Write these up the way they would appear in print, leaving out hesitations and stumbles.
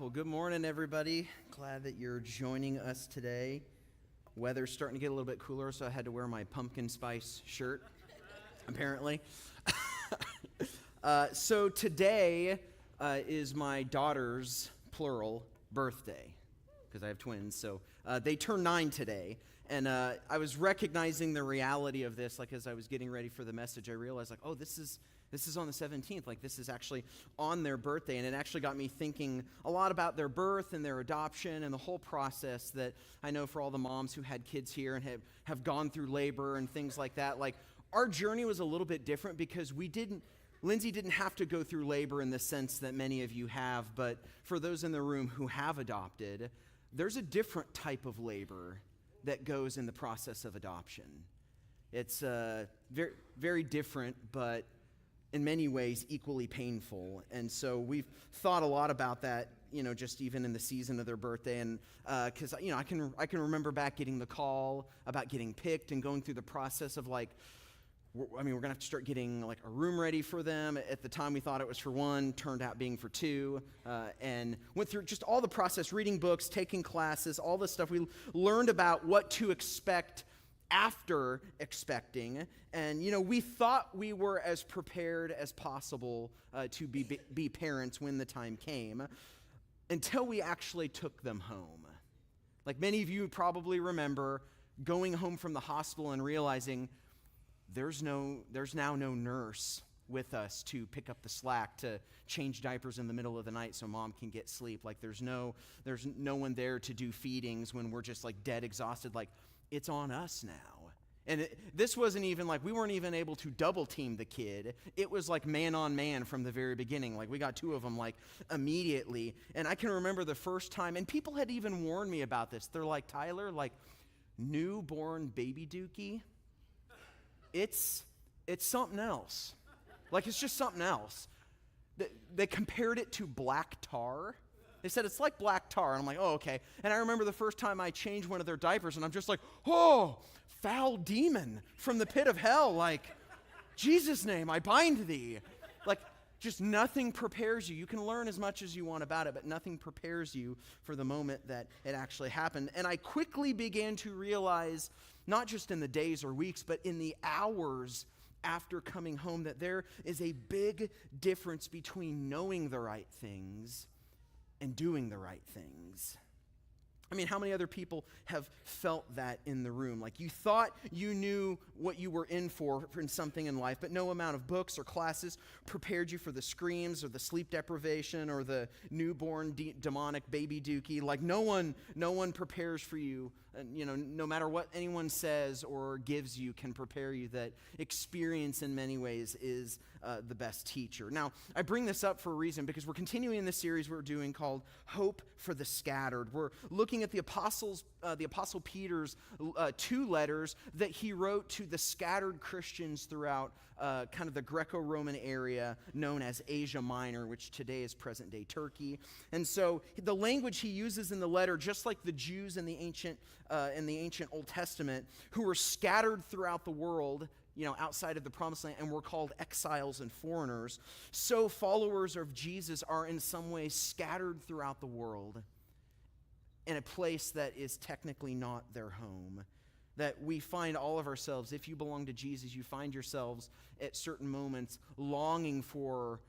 Well, good morning, everybody. Glad that you're joining us today. Weather's starting to get a little bit cooler, so I had to wear my pumpkin spice shirt, apparently. So today is my daughter's, plural, birthday, because I have twins. So they turn 9 today. And I was recognizing the reality of this, like as I was getting ready for the message, I realized, like, oh, this is on the 17th. Like, this is actually on their birthday. And it actually got me thinking a lot about their birth and their adoption and the whole process that I know for all the moms who had kids here and have gone through labor and things like that. Like, our journey was a little bit different because Lindsay didn't have to go through labor in the sense that many of you have. But for those in the room who have adopted, there's a different type of labor that goes in the process of adoption. It's very, very different, but in many ways equally painful. And so we've thought a lot about that, just even in the season of their birthday. And because I can remember back getting the call about getting picked and going through the process of we're gonna have to start getting like a room ready for them. At the time we thought it was for one, turned out being for two, and went through just all the process, reading books, taking classes, all this stuff. We learned about what to expect after expecting, and we thought we were as prepared as possible to be parents when the time came, until we actually took them home. Like many of you probably remember going home from the hospital and realizing there's now no nurse with us to pick up the slack, to change diapers in the middle of the night so mom can get sleep. Like there's no one there to do feedings when we're just like dead exhausted. Like, it's on us now. And this wasn't even like, we weren't even able to double team the kid. It was like man on man from the very beginning. Like we got two of them like immediately. And I can remember the first time, and people had even warned me about this. They're like, Tyler, like newborn baby dookie, it's something else. Like it's just something else. They compared it to black tar. They said it's like black tar. And I'm like, oh, okay. And I remember the first time I changed one of their diapers, and I'm just like, oh, foul demon from the pit of hell. Like, Jesus' name, I bind thee. Like, just nothing prepares you. You can learn as much as you want about it, but nothing prepares you for the moment that it actually happened. And I quickly began to realize, not just in the days or weeks, but in the hours after coming home, that there is a big difference between knowing the right things and doing the right things. I mean, how many other people have felt that in the room? Like you thought you knew what you were in for in something in life, but no amount of books or classes prepared you for the screams or the sleep deprivation or the newborn demonic baby dookie. Like no one prepares for you. No matter what anyone says or gives you can prepare you. That experience in many ways is the best teacher. Now, I bring this up for a reason, because we're continuing this series we're doing called Hope for the Scattered. We're looking at the Apostle Peter's 2 letters that he wrote to the scattered Christians throughout kind of the Greco-Roman area known as Asia Minor, which today is present-day Turkey. And so the language he uses in the letter, just like the Jews in the ancient Old Testament, who were scattered throughout the world, outside of the Promised Land, and were called exiles and foreigners, so followers of Jesus are in some ways scattered throughout the world in a place that is technically not their home. That we find all of ourselves, if you belong to Jesus, you find yourselves at certain moments longing for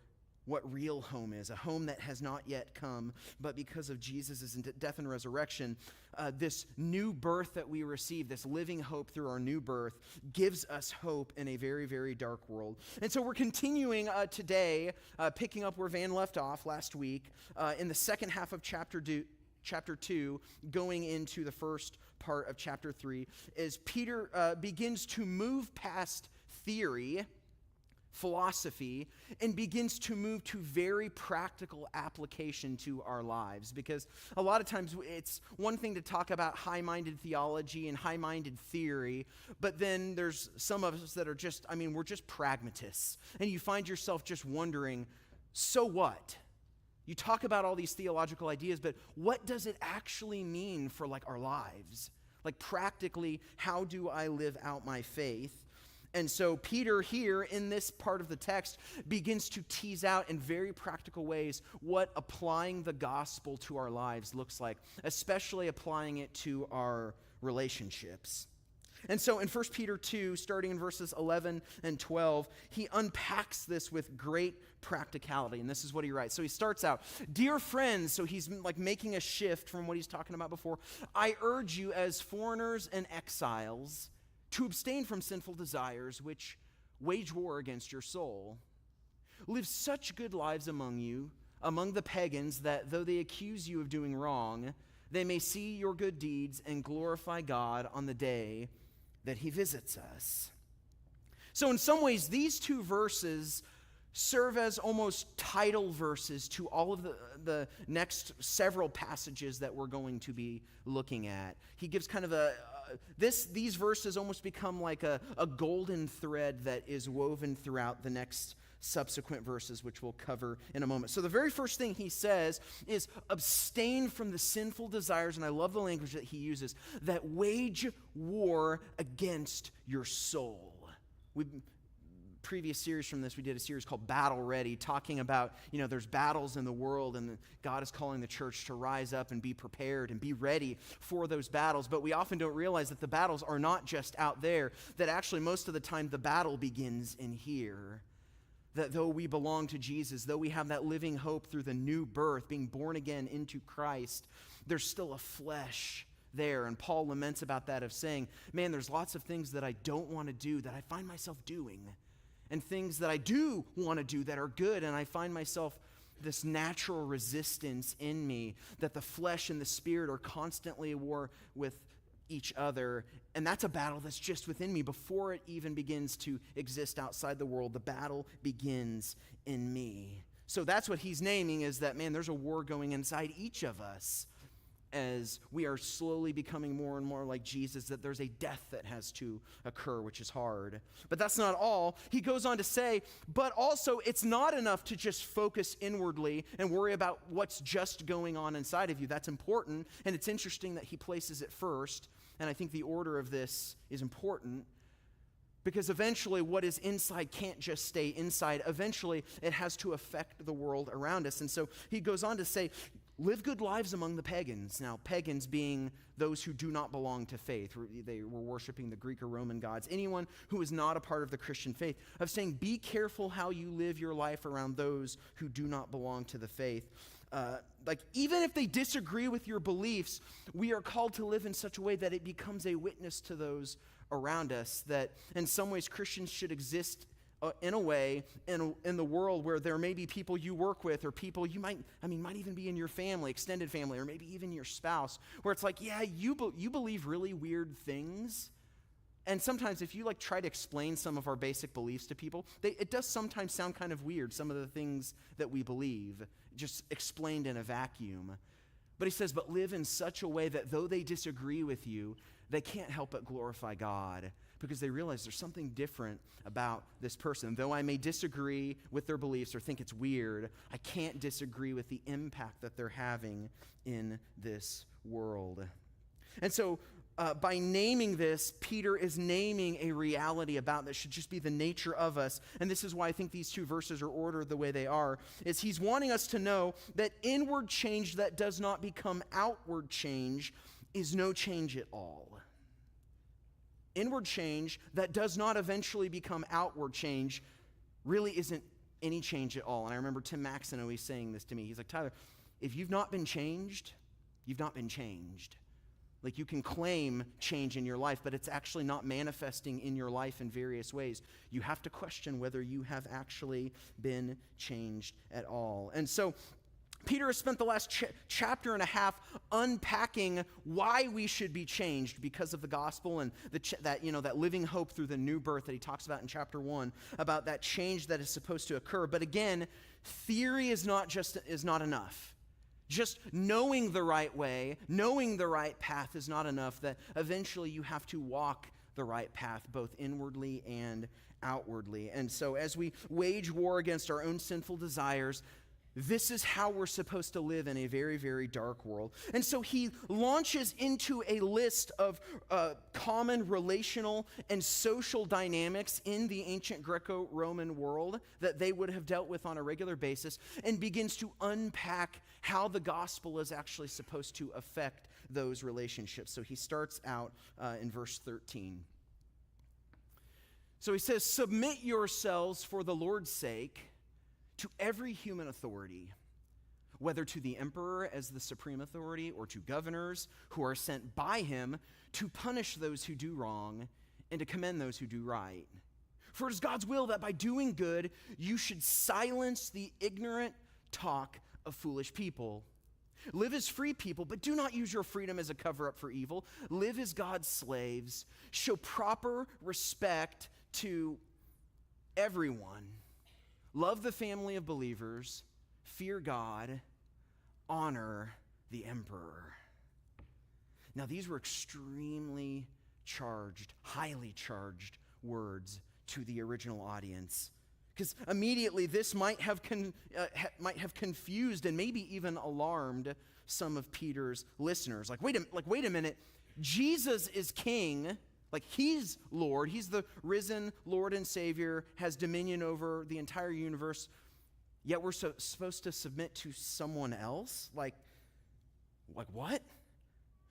what real home is, a home that has not yet come, but because of Jesus' death and resurrection, this new birth that we receive, this living hope through our new birth, gives us hope in a very, very dark world. And so we're continuing today, picking up where Van left off last week, in the second half of chapter 2, going into the first part of chapter 3, as Peter begins to move past theory, philosophy, and begins to move to very practical application to our lives. Because a lot of times it's one thing to talk about high-minded theology and high-minded theory, but then there's some of us that are just, we're just pragmatists. And you find yourself just wondering, so what? You talk about all these theological ideas, but what does it actually mean for our lives? Like practically, how do I live out my faith? And so Peter here in this part of the text begins to tease out in very practical ways what applying the gospel to our lives looks like, especially applying it to our relationships. And so in 1 Peter 2, starting in verses 11 and 12, he unpacks this with great practicality. And this is what he writes. So he starts out, "Dear friends," so he's like making a shift from what he's talking about before, "I urge you as foreigners and exiles to abstain from sinful desires which wage war against your soul. Live such good lives among you, among the pagans, that though they accuse you of doing wrong, they may see your good deeds and glorify God on the day that he visits us." So in some ways, these two verses serve as almost title verses to all of the next several passages that we're going to be looking at. He gives kind of these verses almost become like a golden thread that is woven throughout the next subsequent verses, which we'll cover in a moment. So the very first thing he says is abstain from the sinful desires, and I love the language that he uses, that wage war against your soul. Previous series from this, we did a series called Battle Ready, talking about, there's battles in the world, and God is calling the church to rise up and be prepared and be ready for those battles. But we often don't realize that the battles are not just out there, that actually most of the time the battle begins in here. That though we belong to Jesus, though we have that living hope through the new birth, being born again into Christ, there's still a flesh there. And Paul laments about that, of saying, man, there's lots of things that I don't want to do that I find myself doing. And things that I do want to do that are good, and I find myself this natural resistance in me, that the flesh and the spirit are constantly at war with each other. And that's a battle that's just within me. Before it even begins to exist outside the world, the battle begins in me. So that's what he's naming, is that, man, there's a war going inside each of us as we are slowly becoming more and more like Jesus, that there's a death that has to occur, which is hard. But that's not all. He goes on to say, but also it's not enough to just focus inwardly and worry about what's just going on inside of you. That's important, and it's interesting that he places it first, and I think the order of this is important, because eventually what is inside can't just stay inside. Eventually it has to affect the world around us. And so he goes on to say, live good lives among the pagans. Now, pagans being those who do not belong to faith. They were worshiping the Greek or Roman gods. Anyone who is not a part of the Christian faith. Of saying, be careful how you live your life around those who do not belong to the faith. Even if they disagree with your beliefs, we are called to live in such a way that it becomes a witness to those around us. That in some ways Christians should exist in a way in the world where there may be people you work with, or people you might even be in your family, extended family, or maybe even your spouse, where it's like, yeah, you believe really weird things. And sometimes if you try to explain some of our basic beliefs to people, it does sometimes sound kind of weird, some of the things that we believe, just explained in a vacuum. But he says, but live in such a way that though they disagree with you, they can't help but glorify God, because they realize there's something different about this person. Though I may disagree with their beliefs or think it's weird, I can't disagree with the impact that they're having in this world. And so by naming this, Peter is naming a reality about that should just be the nature of us. And this is why I think these two verses are ordered the way they are, is he's wanting us to know that inward change that does not become outward change is no change at all. Inward change that does not eventually become outward change really isn't any change at all. And I remember Tim Maxon always saying this to me. He's like, Tyler, if you've not been changed, you've not been changed. You can claim change in your life, but it's actually not manifesting in your life in various ways. You have to question whether you have actually been changed at all. And so Peter has spent the last chapter and a half unpacking why we should be changed because of the gospel and that living hope through the new birth that he talks about in chapter 1, about that change that is supposed to occur. But again, theory is not enough. Just knowing the right way, knowing the right path is not enough, that eventually you have to walk the right path, both inwardly and outwardly. And so as we wage war against our own sinful desires, this is how we're supposed to live in a very, very dark world. And so he launches into a list of common relational and social dynamics in the ancient Greco-Roman world that they would have dealt with on a regular basis, and begins to unpack how the gospel is actually supposed to affect those relationships. So he starts out in verse 13. So he says, "Submit yourselves for the Lord's sake to every human authority, whether to the emperor as the supreme authority or to governors who are sent by him to punish those who do wrong and to commend those who do right. For it is God's will that by doing good you should silence the ignorant talk of foolish people. Live as free people, but do not use your freedom as a cover-up for evil. Live as God's slaves. Show proper respect to everyone. Love the family of believers, fear God, honor the emperor." Now, these were extremely charged, highly charged words to the original audience, because immediately this might have confused and maybe even alarmed some of Peter's listeners. Wait a minute, Jesus is king. He's Lord, he's the risen Lord and Savior, has dominion over the entire universe, yet we're supposed to submit to someone else? Like what?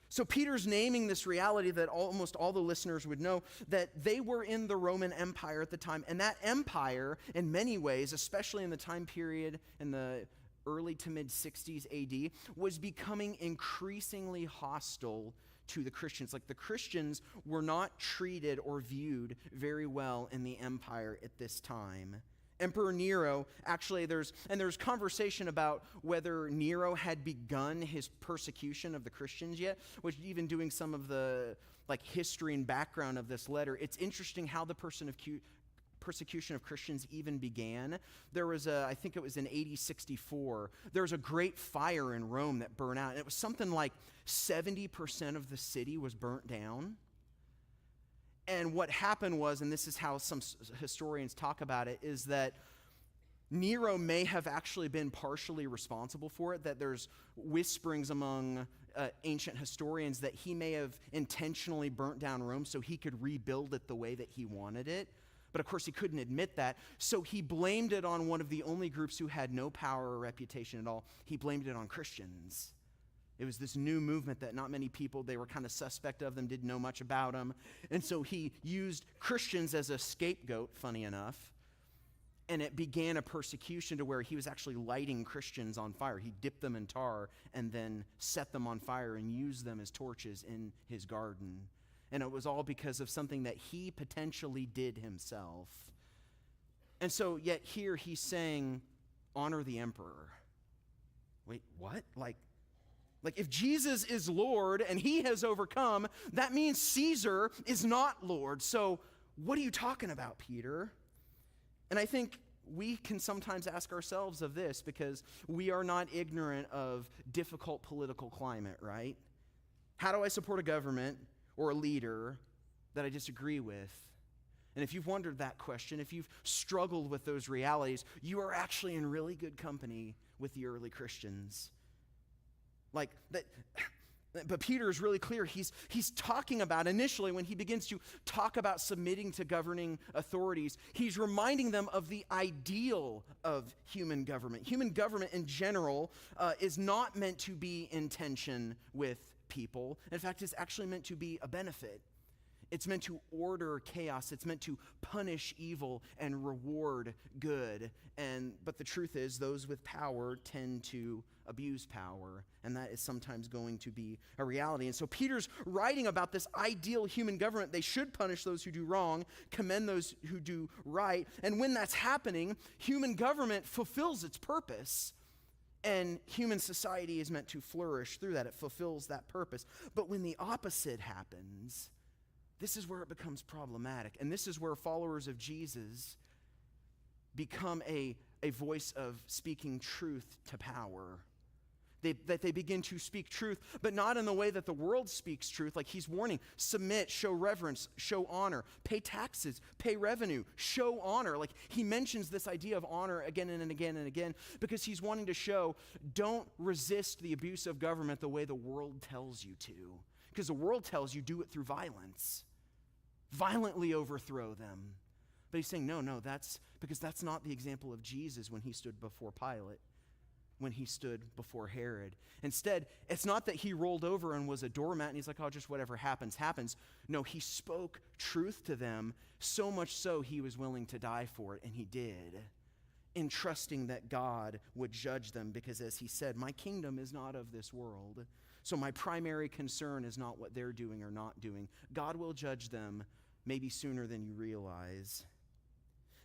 So Peter's naming this reality that almost all the listeners would know, that they were in the Roman Empire at the time, and that empire, in many ways, especially in the time period in the early to mid-60s AD, was becoming increasingly hostile to the Christians. The Christians were not treated or viewed very well in the empire at this time. Emperor Nero, actually, there's conversation about whether Nero had begun his persecution of the Christians yet, which even doing some of the history and background of this letter, it's interesting how the persecution of Christians even began. There was I think it was in AD 64, there was a great fire in Rome that burned out, and it was something like 70% of the city was burnt down. And what happened was, and this is how some historians talk about it, is that Nero may have actually been partially responsible for it, that there's whisperings among ancient historians that he may have intentionally burnt down Rome so he could rebuild it the way that he wanted it. But of course he couldn't admit that, so he blamed it on one of the only groups who had no power or reputation at all. He blamed it on Christians. It was this new movement that not many people, they were kind of suspect of them, didn't know much about them. And so he used Christians as a scapegoat, funny enough. And it began a persecution to where he was actually lighting Christians on fire. He dipped them in tar and then set them on fire and used them as torches in his garden. And it was all because of something that he potentially did himself. And so yet here he's saying, honor the emperor. Wait, what? Like if Jesus is Lord and he has overcome, that means Caesar is not Lord. So what are you talking about, Peter? And I think we can sometimes ask ourselves of this because we are not ignorant of difficult political climate, right? How do I support a government or a leader that I disagree with? And if you've wondered that question, if you've struggled with those realities, you are actually in really good company with the early Christians. But Peter is really clear. He's talking about, initially when he begins to talk about submitting to governing authorities, he's reminding them of the ideal of human government. Human government in general is not meant to be in tension with people. In fact, it's actually meant to be a benefit. It's meant to order chaos. It's meant to punish evil and reward good. But the truth is, those with power tend to abuse power, and that is sometimes going to be a reality. And so Peter's writing about this ideal human government. They should punish those who do wrong, commend those who do right. And when that's happening, human government fulfills its purpose. And human society is meant to flourish through that. It fulfills that purpose. But when the opposite happens, this is where it becomes problematic. And this is where followers of Jesus become a voice of speaking truth to power. that they begin to speak truth, but not in the way that the world speaks truth. Like he's warning, submit, show reverence, show honor, pay taxes, pay revenue, show honor. Like he mentions this idea of honor again and again and again because he's wanting to show, don't resist the abuse of government the way the world tells you to. Because the world tells you do it through violence. Violently overthrow them. But he's saying, no, that's because that's not the example of Jesus when he stood before Pilate, when he stood before Herod. Instead, it's not that he rolled over and was a doormat and he's like, oh, just whatever happens, happens. No, he spoke truth to them, so much so he was willing to die for it, and he did, in trusting that God would judge them because, as he said, my kingdom is not of this world. So my primary concern is not what they're doing or not doing. God will judge them maybe sooner than you realize.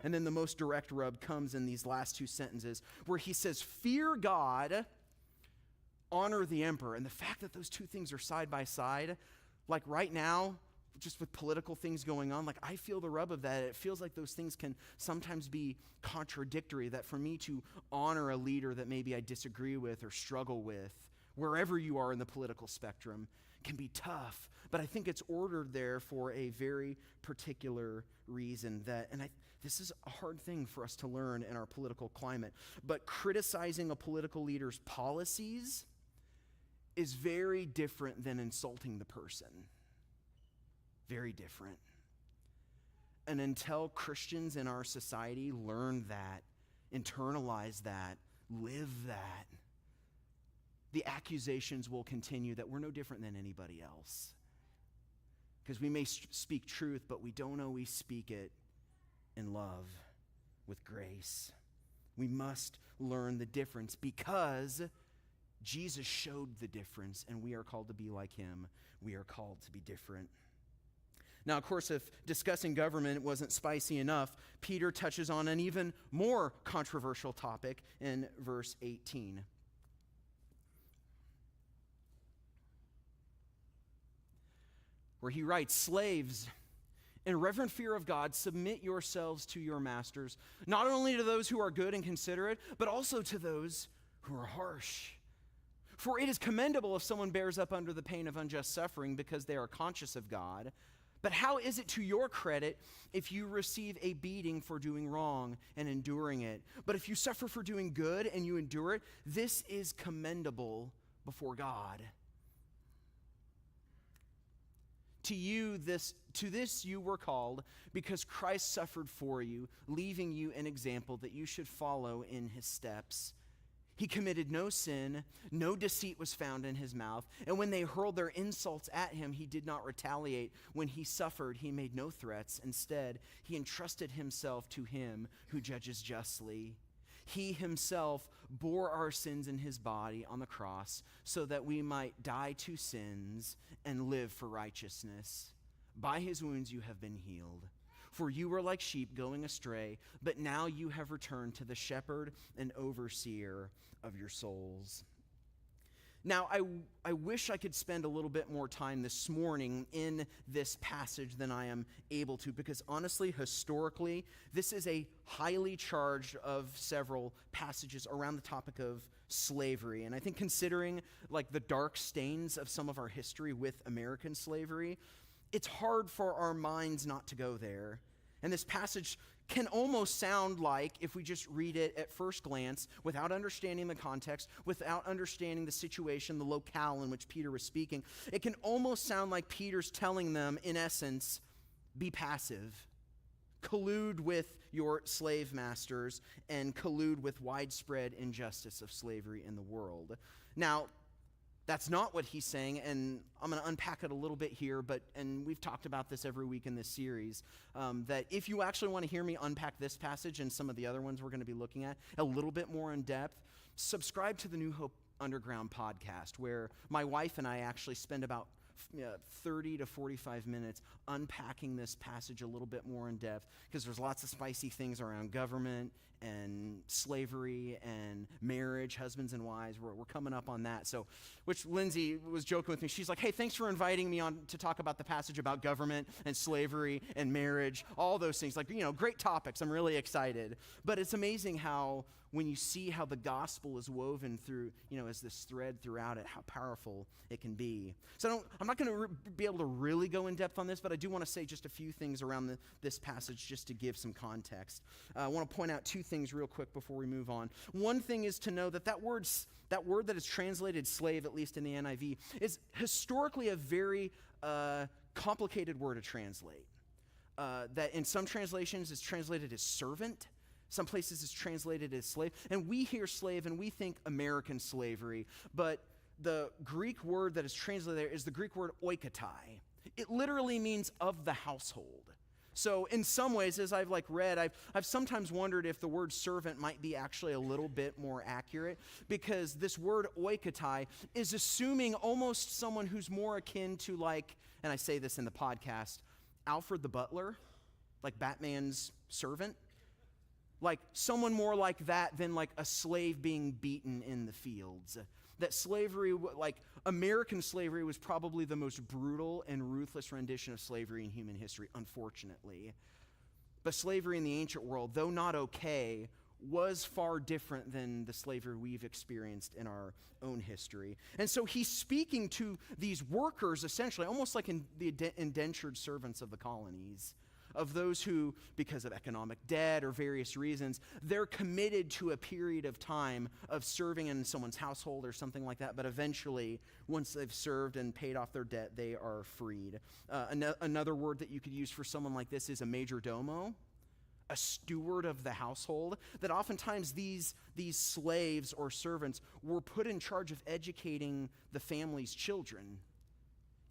And then the most direct rub comes in these last two sentences where he says, fear God, honor the emperor. And the fact that those two things are side by side, like right now, just with political things going on, like I feel the rub of that. It feels like those things can sometimes be contradictory, that for me to honor a leader that maybe I disagree with or struggle with, wherever you are in the political spectrum, can be tough. But I think it's ordered there for a very particular reason. This is a hard thing for us to learn in our political climate. But criticizing a political leader's policies is very different than insulting the person. Very different. And until Christians in our society learn that, internalize that, live that, the accusations will continue that we're no different than anybody else. Because we may speak truth, but we don't always speak it in love, with grace. We must learn the difference because Jesus showed the difference, and we are called to be like him. We are called to be different. Now, of course, if discussing government wasn't spicy enough, Peter touches on an even more controversial topic in verse 18. Where he writes, slaves, in reverent fear of God, submit yourselves to your masters, not only to those who are good and considerate, but also to those who are harsh. For it is commendable if someone bears up under the pain of unjust suffering because they are conscious of God. But how is it to your credit if you receive a beating for doing wrong and enduring it? But if you suffer for doing good and you endure it, this is commendable before God. To this you were called, because Christ suffered for you, leaving you an example that you should follow in his steps. He committed no sin, no deceit was found in his mouth, and when they hurled their insults at him, he did not retaliate. When he suffered, he made no threats. Instead, he entrusted himself to him who judges justly. He himself bore our sins in his body on the cross so that we might die to sins and live for righteousness. By his wounds you have been healed. For you were like sheep going astray, but now you have returned to the shepherd and overseer of your souls. Now, I wish I could spend a little bit more time this morning in this passage than I am able to, because honestly, historically, this is a highly charged of several passages around the topic of slavery. And I think considering like the dark stains of some of our history with American slavery, it's hard for our minds not to go there. And this passage can almost sound like, if we just read it at first glance, without understanding the context, without understanding the situation, the locale in which Peter was speaking, it can almost sound like Peter's telling them, in essence, be passive. Collude with your slave masters and collude with widespread injustice of slavery in the world. Now, that's not what he's saying, and I'm going to unpack it a little bit here, and we've talked about this every week in this series, that if you actually want to hear me unpack this passage and some of the other ones we're going to be looking at a little bit more in depth, subscribe to the New Hope Underground podcast, where my wife and I actually spend about 30 to 45 minutes unpacking this passage a little bit more in depth, because there's lots of spicy things around government and slavery and marriage, husbands and wives. We're coming up on that. So, which Lindsay was joking with me. She's like, hey, thanks for inviting me on to talk about the passage about government and slavery and marriage, all those things. Like, great topics. I'm really excited. But it's amazing how when you see how the gospel is woven through, as this thread throughout it, how powerful it can be. So I'm not going to be able to really go in depth on this, but I do want to say just a few things around this passage just to give some context. I want to point out two things real quick before we move on. One thing is to know that word that is translated slave, at least in the NIV, is historically a very complicated word to translate. That in some translations is translated as servant. Some places it's translated as slave. And we hear slave and we think American slavery, but the Greek word that is translated there is the Greek word oikotai. It literally means of the household. So in some ways, as I've read, I've sometimes wondered if the word servant might be actually a little bit more accurate, because this word oikotai is assuming almost someone who's more akin to, and I say this in the podcast, Alfred the Butler, like Batman's servant. Like someone more like that than a slave being beaten in the fields. That slavery, American slavery, was probably the most brutal and ruthless rendition of slavery in human history, unfortunately. But slavery in the ancient world, though not okay, was far different than the slavery we've experienced in our own history. And so he's speaking to these workers, essentially, almost like the indentured servants of the colonies, of those who, because of economic debt or various reasons, they're committed to a period of time of serving in someone's household or something like that, but eventually, once they've served and paid off their debt, they are freed. Another word that you could use for someone like this is a major domo, a steward of the household, that oftentimes these slaves or servants were put in charge of educating the family's children,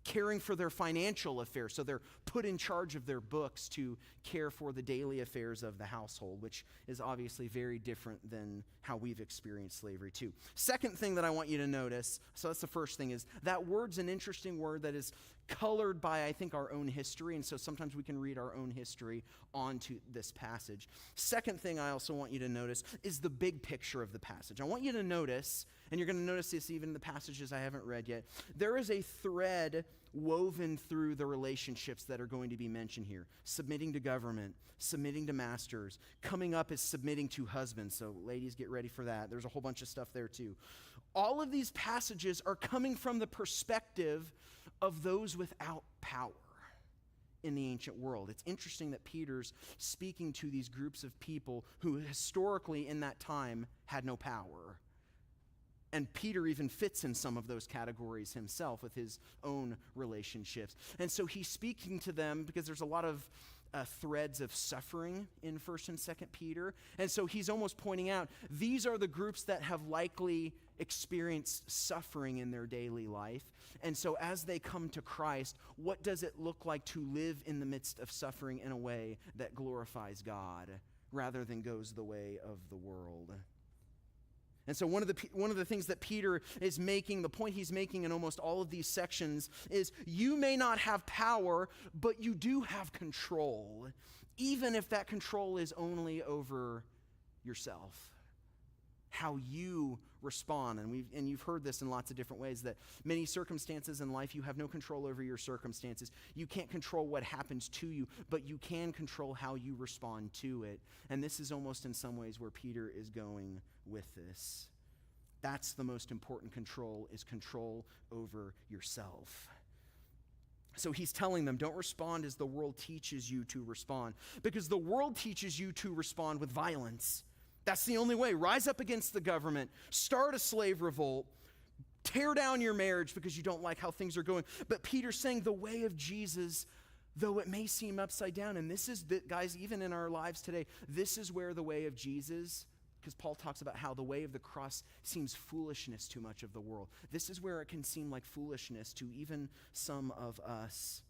caring for their financial affairs. So they're put in charge of their books to care for the daily affairs of the household, which is obviously very different than how we've experienced slavery too. Second thing that I want you to notice, so that's the first thing, is that word's an interesting word that is colored by, I think, our own history, and so sometimes we can read our own history onto this passage. Second thing I also want you to notice is the big picture of the passage. I want you to notice, and you're going to notice this even in the passages I haven't read yet, there is a thread woven through the relationships that are going to be mentioned here. Submitting to government, submitting to masters, coming up is submitting to husbands. So ladies, get ready for that. There's a whole bunch of stuff there too. All of these passages are coming from the perspective of those without power in the ancient world. It's interesting that Peter's speaking to these groups of people who historically in that time had no power. And Peter even fits in some of those categories himself with his own relationships. And so he's speaking to them because there's a lot of threads of suffering in 1st and 2nd Peter. And so he's almost pointing out, these are the groups that have likely experienced suffering in their daily life. And so as they come to Christ, what does it look like to live in the midst of suffering in a way that glorifies God rather than goes the way of the world? And so one of the things that Peter is making, the point he's making in almost all of these sections, is you may not have power, but you do have control, even if that control is only over yourself. How you respond, and you've heard this in lots of different ways, that many circumstances in life, you have no control over your circumstances. You can't control what happens to you, but you can control how you respond to it. And this is almost in some ways where Peter is going with this. That's the most important control, is control over yourself. So he's telling them, don't respond as the world teaches you to respond, because the world teaches you to respond with violence. That's the only way. Rise up against the government, start a slave revolt, tear down your marriage because you don't like how things are going. But Peter's saying the way of Jesus, though it may seem upside down, and this is, guys, even in our lives today, this is where the way of Jesus, because Paul talks about how the way of the cross seems foolishness to much of the world. This is where it can seem like foolishness to even some of us.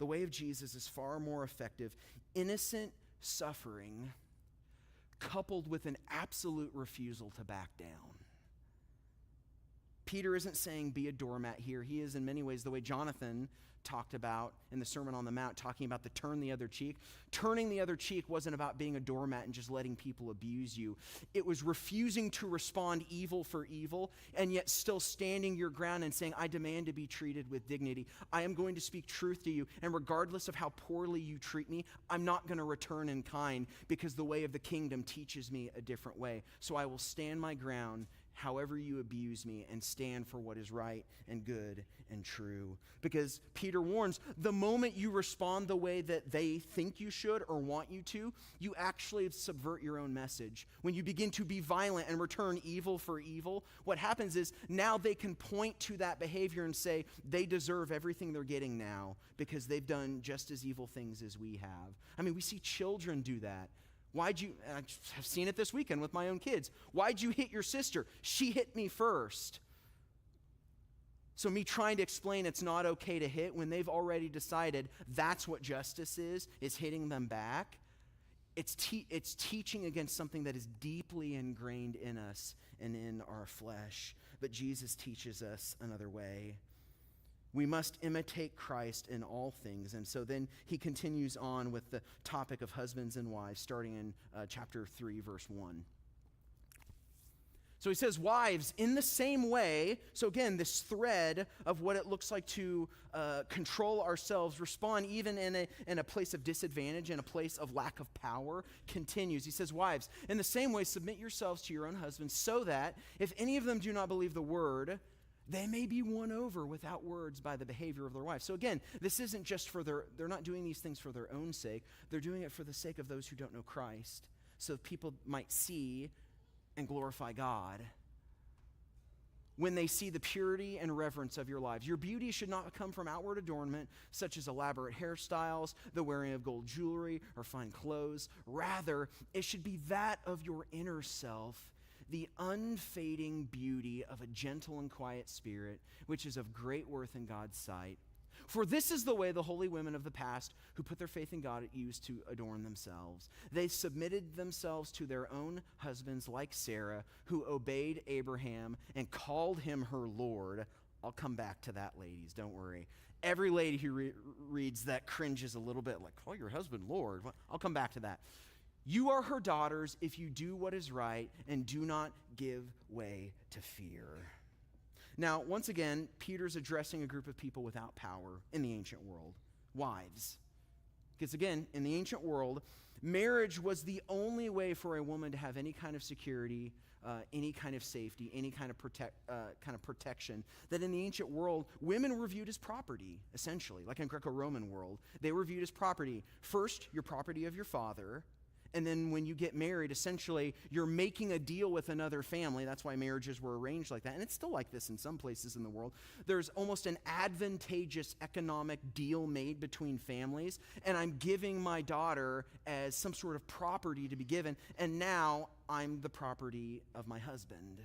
The way of Jesus is far more effective. Innocent suffering coupled with an absolute refusal to back down. Peter isn't saying be a doormat here. He is in many ways the way Jonathan talked about in the Sermon on the Mount, talking about the turn the other cheek. Turning the other cheek wasn't about being a doormat and just letting people abuse you. It was refusing to respond evil for evil and yet still standing your ground and saying, I demand to be treated with dignity. I am going to speak truth to you, and regardless of how poorly you treat me, I'm not going to return in kind, because the way of the kingdom teaches me a different way. So I will stand my ground however you abuse me and stand for what is right and good and true. Because Peter warns, the moment you respond the way that they think you should or want you to, you actually subvert your own message. When you begin to be violent and return evil for evil, what happens is now they can point to that behavior and say they deserve everything they're getting now because they've done just as evil things as we have. I mean, we see children do that. I've seen it this weekend with my own kids. Why'd you hit your sister? She hit me first. So me trying to explain it's not okay to hit when they've already decided that's what justice is hitting them back. It's teaching against something that is deeply ingrained in us and in our flesh. But Jesus teaches us another way. We must imitate Christ in all things. And so then he continues on with the topic of husbands and wives, starting in chapter 3, verse 1. So he says, wives, in the same way, so again, this thread of what it looks like to control ourselves, respond even in a place of disadvantage, in a place of lack of power, continues. He says, wives, in the same way, submit yourselves to your own husbands, so that if any of them do not believe the word, they may be won over without words by the behavior of their wife. So again, this isn't just they're not doing these things for their own sake. They're doing it for the sake of those who don't know Christ, so people might see and glorify God when they see the purity and reverence of your lives. Your beauty should not come from outward adornment, such as elaborate hairstyles, the wearing of gold jewelry, or fine clothes. Rather, it should be that of your inner self, the unfading beauty of a gentle and quiet spirit, which is of great worth in God's sight. For this is the way the holy women of the past who put their faith in God used to adorn themselves. They submitted themselves to their own husbands like Sarah, who obeyed Abraham and called him her Lord. I'll come back to that, ladies, don't worry. Every lady who reads that cringes a little bit, like, call your husband Lord. I'll come back to that. You are her daughters if you do what is right and do not give way to fear. Now, once again, Peter's addressing a group of people without power in the ancient world, wives. Because again, in the ancient world, marriage was the only way for a woman to have any kind of security, any kind of safety, any kind of protection. That in the ancient world, women were viewed as property, essentially, like in Greco-Roman world. They were viewed as property. First, you're property of your father. And then when you get married, essentially, you're making a deal with another family. That's why marriages were arranged like that. And it's still like this in some places in the world. There's almost an advantageous economic deal made between families. And I'm giving my daughter as some sort of property to be given. And now I'm the property of my husband.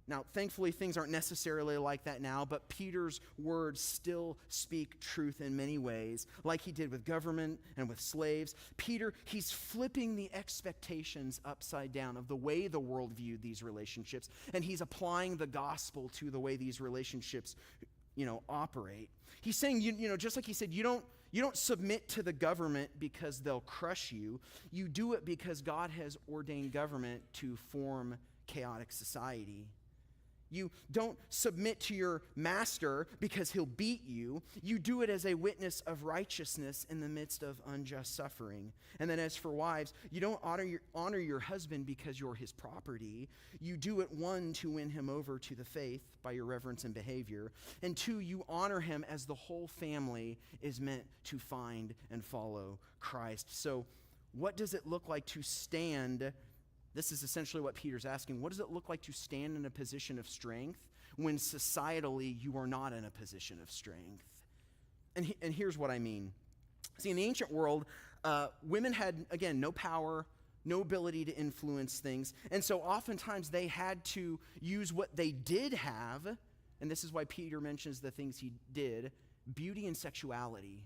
Now, thankfully, things aren't necessarily like that now, but Peter's words still speak truth in many ways, like he did with government and with slaves. Peter, he's flipping the expectations upside down of the way the world viewed these relationships, and he's applying the gospel to the way these relationships, operate. He's saying, just like he said, you don't submit to the government because they'll crush you. You do it because God has ordained government to form chaotic society. You don't submit to your master because he'll beat you. You do it as a witness of righteousness in the midst of unjust suffering. And then as for wives, you don't honor your husband because you're his property. You do it, one, to win him over to the faith by your reverence and behavior. And two, you honor him as the whole family is meant to find and follow Christ. So what does it look like to stand? This is essentially what Peter's asking. What does it look like to stand in a position of strength when societally you are not in a position of strength? And here's what I mean. See, in the ancient world, women had, again, no power, no ability to influence things. And so oftentimes they had to use what they did have, and this is why Peter mentions the things he did, beauty and sexuality.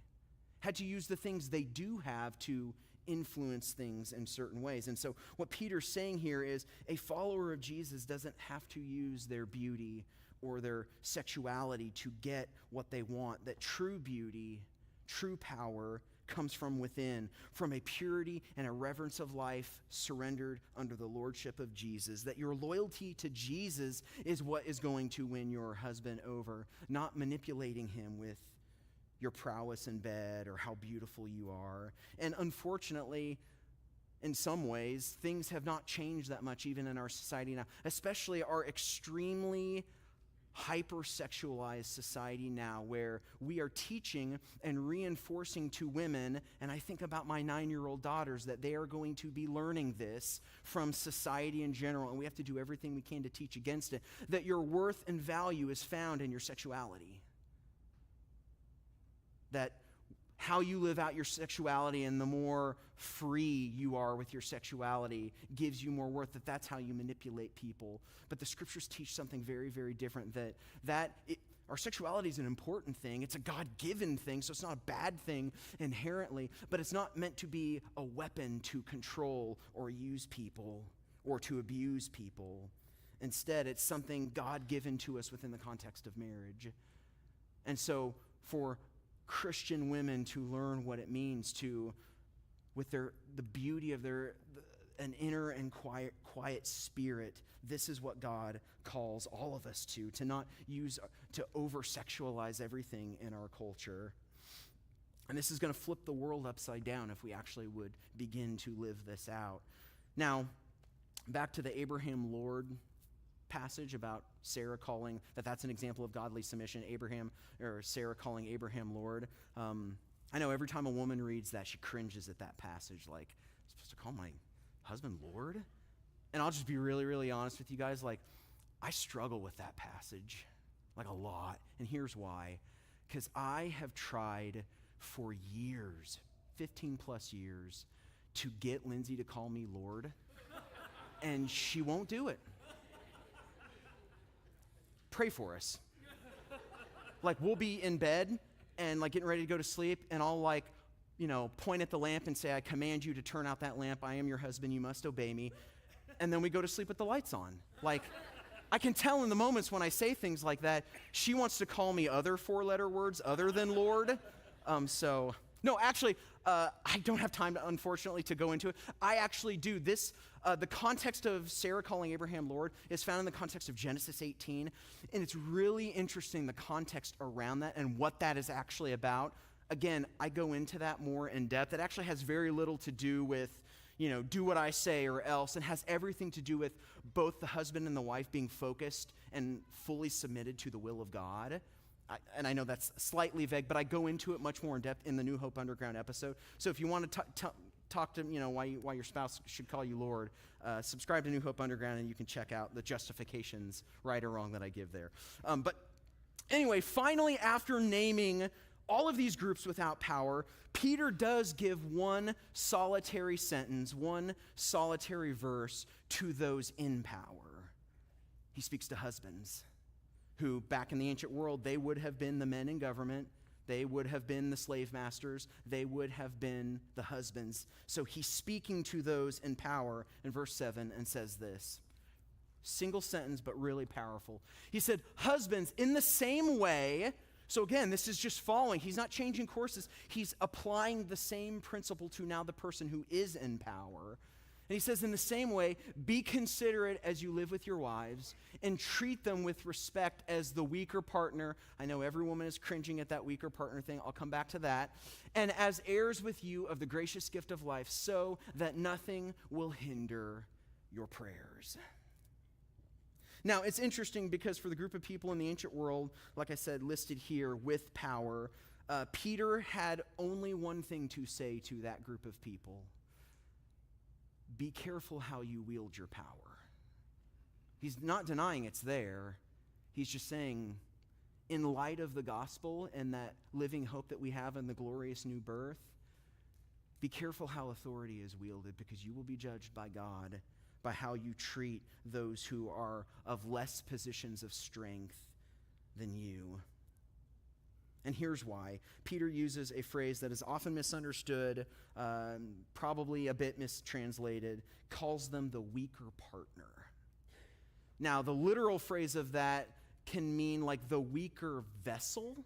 Had to use the things they do have to influence things in certain ways. And so what Peter's saying here is a follower of Jesus doesn't have to use their beauty or their sexuality to get what they want. That true beauty, true power comes from within, from a purity and a reverence of life surrendered under the lordship of Jesus. That your loyalty to Jesus is what is going to win your husband over, not manipulating him with your prowess in bed or how beautiful you are. And unfortunately, in some ways, things have not changed that much even in our society now, especially our extremely hypersexualized society now, where we are teaching and reinforcing to women, and I think about my 9-year-old daughters, that they are going to be learning this from society in general, and we have to do everything we can to teach against it, that your worth and value is found in your sexuality. That how you live out your sexuality and the more free you are with your sexuality gives you more worth, that's how you manipulate people. But the scriptures teach something very, very different, our sexuality is an important thing. It's a God-given thing, so it's not a bad thing inherently, but it's not meant to be a weapon to control or use people or to abuse people. Instead, it's something God-given to us within the context of marriage. And so for Christian women to learn what it means to, with the beauty of an inner and quiet spirit, this is what God calls all of us to not to over-sexualize everything in our culture. And this is going to flip the world upside down if we actually would begin to live this out. Now, back to the Abraham Lord passage about Sarah calling, that's an example of godly submission, Sarah calling Abraham Lord. I know every time a woman reads that, she cringes at that passage, like, I'm supposed to call my husband Lord? And I'll just be really, really honest with you guys, like, I struggle with that passage, like a lot, and here's why. Because I have tried for years, 15 plus years, to get Lindsay to call me Lord, and she won't do it. Pray for us. Like, we'll be in bed and like getting ready to go to sleep, and I'll point at the lamp and say, I command you to turn out that lamp. I am your husband. You must obey me. And then we go to sleep with the lights on. Like, I can tell in the moments when I say things like that, she wants to call me other 4-letter words other than Lord. No, actually, I don't have time, unfortunately, to go into it. I actually do. The context of Sarah calling Abraham Lord is found in the context of Genesis 18, and it's really interesting, the context around that and what that is actually about. Again, I go into that more in depth. It actually has very little to do with, do what I say or else, and has everything to do with both the husband and the wife being focused and fully submitted to the will of God. And I know that's slightly vague, but I go into it much more in depth in the New Hope Underground episode. So if you want to talk to why your spouse should call you Lord, subscribe to New Hope Underground, and you can check out the justifications, right or wrong, that I give there. But anyway, finally, after naming all of these groups without power, Peter does give one solitary sentence, one solitary verse to those in power. He speaks to husbands, who back in the ancient world, they would have been the men in government, they would have been the slave masters, they would have been the husbands. So he's speaking to those in power in verse 7 and says this, single sentence but really powerful. He said, husbands, in the same way, so again, this is just following, he's not changing courses, he's applying the same principle to now the person who is in power. And he says, in the same way, be considerate as you live with your wives and treat them with respect as the weaker partner. I know every woman is cringing at that weaker partner thing. I'll come back to that. And as heirs with you of the gracious gift of life, so that nothing will hinder your prayers. Now, it's interesting because for the group of people in the ancient world, like I said, listed here with power, Peter had only one thing to say to that group of people. Be careful how you wield your power. He's not denying it's there. He's just saying, in light of the gospel and that living hope that we have in the glorious new birth, be careful how authority is wielded, because you will be judged by God by how you treat those who are of less positions of strength than you. And here's why. Peter uses a phrase that is often misunderstood, probably a bit mistranslated, calls them the weaker partner. Now, the literal phrase of that can mean like the weaker vessel.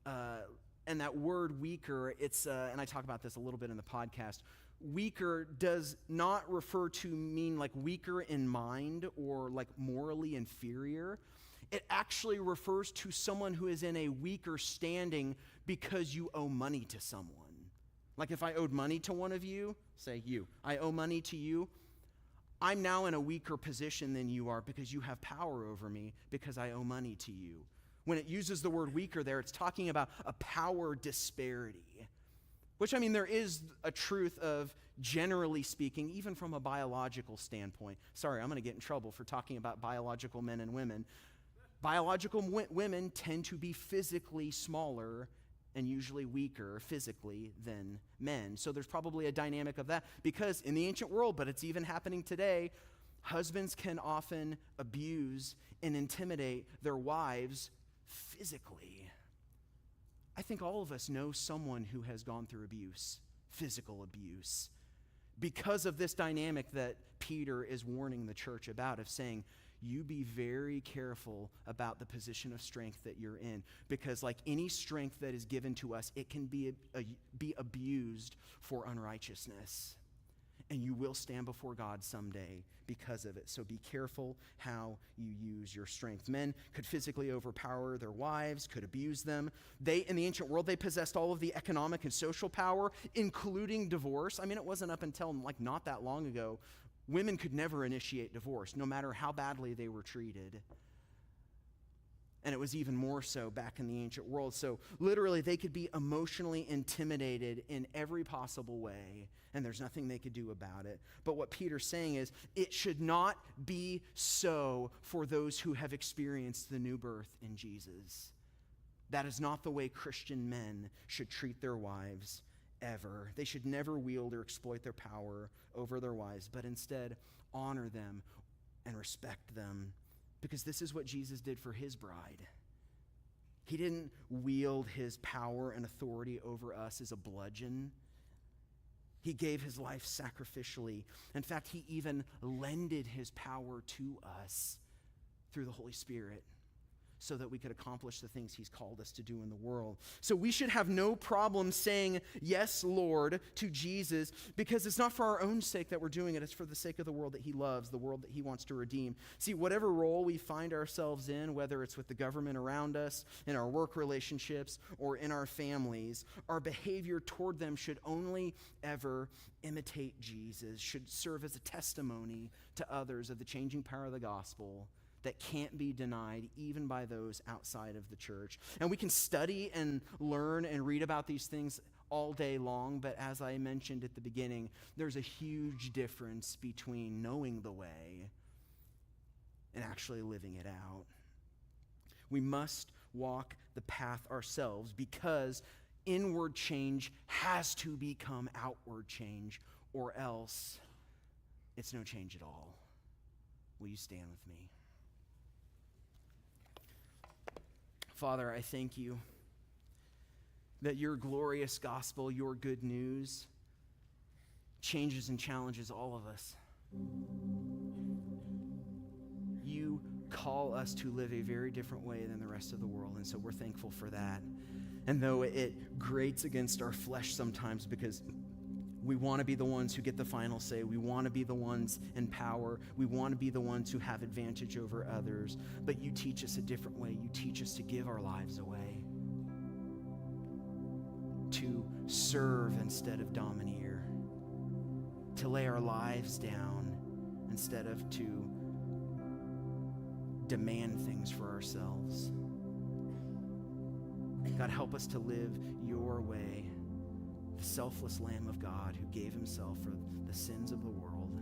And that word weaker, and I talk about this a little bit in the podcast, weaker does not refer to mean like weaker in mind or like morally inferior. It actually refers to someone who is in a weaker standing because you owe money to someone. Like if I owed money to one of you, say you, I owe money to you, I'm now in a weaker position than you are because you have power over me because I owe money to you. When it uses the word weaker there, it's talking about a power disparity, which, I mean, there is a truth of, generally speaking, even from a biological standpoint. Sorry, I'm going to get in trouble for talking about biological men and women. Biological women tend to be physically smaller and usually weaker physically than men. So there's probably a dynamic of that because in the ancient world, but it's even happening today, husbands can often abuse and intimidate their wives physically. I think all of us know someone who has gone through abuse, physical abuse, because of this dynamic that Peter is warning the church about, of saying, you be very careful about the position of strength that you're in, because like any strength that is given to us, it can be abused for unrighteousness. And you will stand before God someday because of it. So be careful how you use your strength. Men could physically overpower their wives, could abuse them. In the ancient world, they possessed all of the economic and social power, including divorce. I mean, it wasn't up until like not that long ago, women could never initiate divorce, no matter how badly they were treated. And it was even more so back in the ancient world. So literally, they could be emotionally intimidated in every possible way, and there's nothing they could do about it. But what Peter's saying is, it should not be so for those who have experienced the new birth in Jesus. That is not the way Christian men should treat their wives ever. They should never wield or exploit their power over their wives, but instead honor them and respect them. Because this is what Jesus did for his bride. He didn't wield his power and authority over us as a bludgeon. He gave his life sacrificially. In fact, he even lended his power to us through the Holy Spirit, so that we could accomplish the things he's called us to do in the world. So we should have no problem saying, yes, Lord, to Jesus, because it's not for our own sake that we're doing it. It's for the sake of the world that he loves, the world that he wants to redeem. See, whatever role we find ourselves in, whether it's with the government around us, in our work relationships, or in our families, our behavior toward them should only ever imitate Jesus, should serve as a testimony to others of the changing power of the gospel that can't be denied even by those outside of the church. And we can study and learn and read about these things all day long, but as I mentioned at the beginning, there's a huge difference between knowing the way and actually living it out. We must walk the path ourselves, because inward change has to become outward change, or else it's no change at all. Will you stand with me? Father, I thank you that your glorious gospel, your good news, changes and challenges all of us. You call us to live a very different way than the rest of the world, and so we're thankful for that. And though it grates against our flesh sometimes, because we want to be the ones who get the final say. We want to be the ones in power. We want to be the ones who have advantage over others. But you teach us a different way. You teach us to give our lives away, to serve instead of domineer, to lay our lives down instead of to demand things for ourselves. God, help us to live your way, the selfless Lamb of God who gave himself for the sins of the world.